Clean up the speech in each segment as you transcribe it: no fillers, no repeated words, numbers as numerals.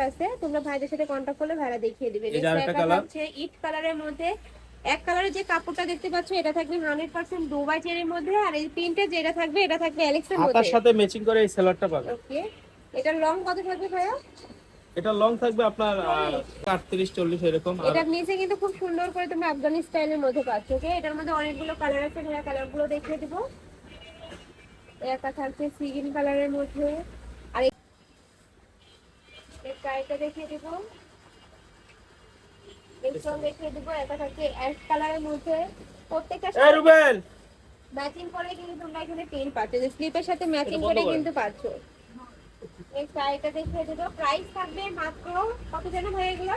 আছে, তোমরা ভাইদের সাথে কন্টাক্ট করলে ভাইরা দেখিয়ে দিবে। এই যে আরেকটা কালার হচ্ছে ইট কালারের মধ্যে এক কালারের যে কাপড়টা দেখতে পাচ্ছ এটা থাকবে 100% দুবাই চেরির মধ্যে, আর এই প্রিন্টে যেটা থাকবে এটা থাকবে অ্যালেক্সের মধ্যে। হাতার সাথে ম্যাচিং করে এই সেলারটা পাবেন। ওকে, এটা লং কত থাকবে ভাইয়া? এটা লং থাকবে আপনার 38 40 এরকম। আর এটার নিচে কিন্তু খুব সুন্দর করে তুমি আফগানি স্টাইলের মধ্যে পাচ্ছ। ওকে, এটার মধ্যে অনেকগুলো কালার আছে, ভাইয়া কালারগুলো দেখিয়ে দিব। একটা থাকছে সি গ্রিন কালারের মধ্যে, আর এটা দেখিয়ে দিব, এটাও দেখিয়ে দিব। একটা থাকছে অ্যাশ কালারের মধ্যে, প্রত্যেকটা এই রুবেল ম্যাচিং করে কিন্তু তোমরা এখানে পেন পাচ্ছ, যে স্লিপের সাথে ম্যাচিং করে কিন্তু পাচ্ছ। এই শাড়িটা দেখিয়ে দেবো, প্রাইস থাকবে মাত্র কত যেন ভাই এগুলো?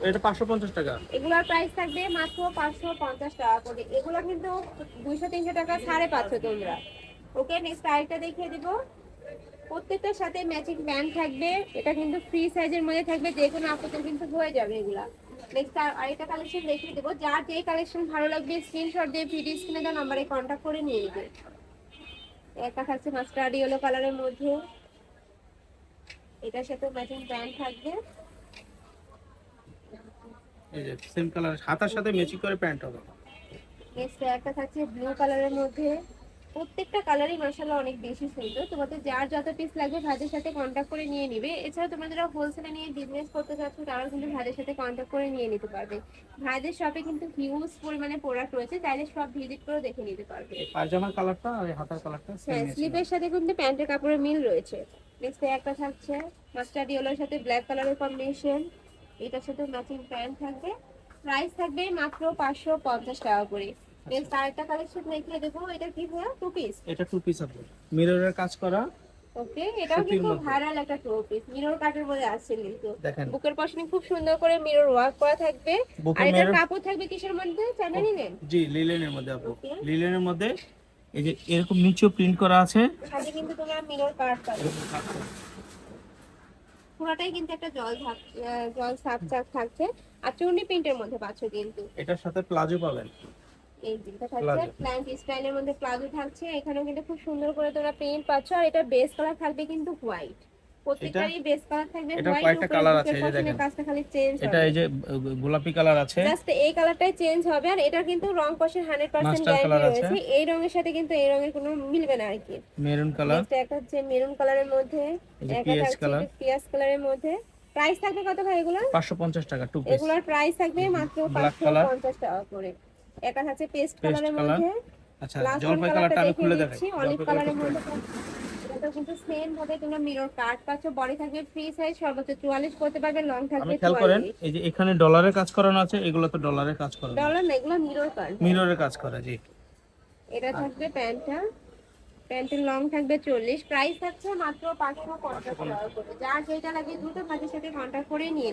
এটা 550 টাকা। এগুলোর প্রাইস থাকবে মাত্র 550 টাকা করে। এগুলো কিন্তু 200-300 টাকা ছাড়ে পাচ্ছ তোমরা। ওকে, নেক্সট আরেকটা দেখিয়ে দিব, প্রত্যেকটার সাথে ম্যাচিং প্যান্ট থাকবে। এটা কিন্তু ফ্রি সাইজের মধ্যে থাকবে, যে কোনো আপুদের কিন্তু হয়ে যাবে এগুলা। নেক্সট আরেকটা কালেকশন দেখিয়ে দেবো, যার যে কালেকশন ভালো লাগবে স্ক্রিনশট দিয়ে ভিডিও স্ক্রিনে দেওয়া নাম্বারে কন্ট্যাক্ট করে নিয়ে নেবে। একটা থাকছে মাস্টার্ড ইয়েলো কালারের মধ্যে, এটার সাথে ম্যাচিং প্যান্ট থাকবে। এই যে সেম কালার, হাতার সাথে ম্যাচিং করে প্যান্ট হবে। নেক্সট একটা থাকছে ব্লু কালারের মধ্যে, প্রত্যেকটা কালারই মাশাআল্লাহ অনেক বেশি সুন্দর। তোমাদের যার যত পিস লাগবে ভাইদের সাথে কন্ট্যাক্ট করে নিয়ে নিবে। এছাড়া তোমরা যারা হোলসেলে নিয়ে বিজনেস করতে চাচ্ছ তারাও কিন্তু ভাইদের সাথে কন্ট্যাক্ট করে নিয়ে নিতে পারবে। ভাইদের শপে কিন্তু হিউজ পরিমাণে প্রোডাক্ট রয়েছে, চাইলে সব ভিজিট করে দেখে নিতে পারবে। পায়জামার কালারটা আর হাতার কালারটা সেম হ্যাঁ, আছে। স্লিপের সাথে কিন্তু প্যান্টের কাপড়ের মিল রয়েছে। নেক্সট একটা থাকছে মাস্টার্ড ইয়েলোর সাথে ব্ল্যাক কালারের কম্বিনেশন, এটার সাথে ম্যাচিং প্যান্ট থাকবে। প্রাইস থাকবে মাত্র 550 টাকা করে। নেক্সট আরেকটা কালেকশন দেখিয়ে দেবো, এটা কি ভাইয়া? Two piece. এটা টু পিস হবে, মিররের কাজ করা। ওকে, এটাও কিন্তু ভাইরাল একটা টু পিস, মিরর কাটের মধ্যে আছে কিন্তু। দেখেন বুকের পশনে খুব সুন্দর করে মিরর ওয়ার্ক করা থাকবে। আর বুকের এটার মিরর কাপড় থাকবে কিসের মধ্যে? China linen. জি লিলেনের মধ্যে আপু। Okay. লিলেনের মধ্যে এই যে এরকম নিচেও প্রিন্ট করা আছে। সাথে কিন্তু তোমরা মিরর কাট পাবে। পুরোটাই কিন্তু একটা জল সাপ চাপ থাকছে, আর চুন্ডি প্রিন্টের মধ্যে পাচ্ছ কিন্তু। এটার সাথে প্লাজো পাবেন। এই যেটা থাকছে প্ল্যান্ট স্টাইলের মধ্যে প্লাজো থাকছে, এখানেও কিন্তু খুব সুন্দর করে তোমরা প্রিন্ট পাচ্ছ। আর এটা বেস কালার থাকবে কিন্তু হোয়াইট, প্রত্যেকটারই বেস কালার থাকবে এটা হোয়াইট। কয়েকটা কালার আছে, এই যে দেখেন কাজটা খালি চেঞ্জ হবে, এটা এই যে গোলাপি কালার আছে, জাস্ট এই কালারটাই চেঞ্জ হবে। আর এটা কিন্তু রং কষের 100% মাস্টার গ্যারান্টি কালার আছে, রয়েছে, এই রঙের সাথে কিন্তু এই রঙের কোনো মিলবে না আর কি। মেরুন কালার, নেক্সট একটা হচ্ছে মেরুন কালারের মধ্যে, একটা থাকছে পিয়াজ কালারের মধ্যে। প্রাইস থাকবে কত ভাই এগুলো? 550 টাকা টু পিস। এগুলোর প্রাইস থাকবে মাত্র 550 টাকা করে। এটা হচ্ছে পেস্ট কালারের মধ্যে। আচ্ছা জলপাই কালারটা আমি খুলে দেখাই। অলিভ কালারের মধ্যে এটা কিন্তু সেম ভাবে তোমরা মিরর কাট পাচ্ছ। বডি থাকবে ফ্রি সাইজ, সর্বোচ্চ 44 করতে পারবে, লং থাকবে 44। খেয়াল করেন এই যে এখানে ডলারের কাজ করানো আছে, এগুলো তো ডলারের কাজ করা, ডলার না, এগুলো মিরর কাট, মিররের কাজ করা। জি, এটা থাকবে প্যান্টটা, প্যান্টের লং থাকবে 40। প্রাইস থাকছে মাত্র 550 টাকা করে। যার যেটা লাগে দ্রুত ভাইয়ের সাথে কন্টাক্ট করে নিয়ে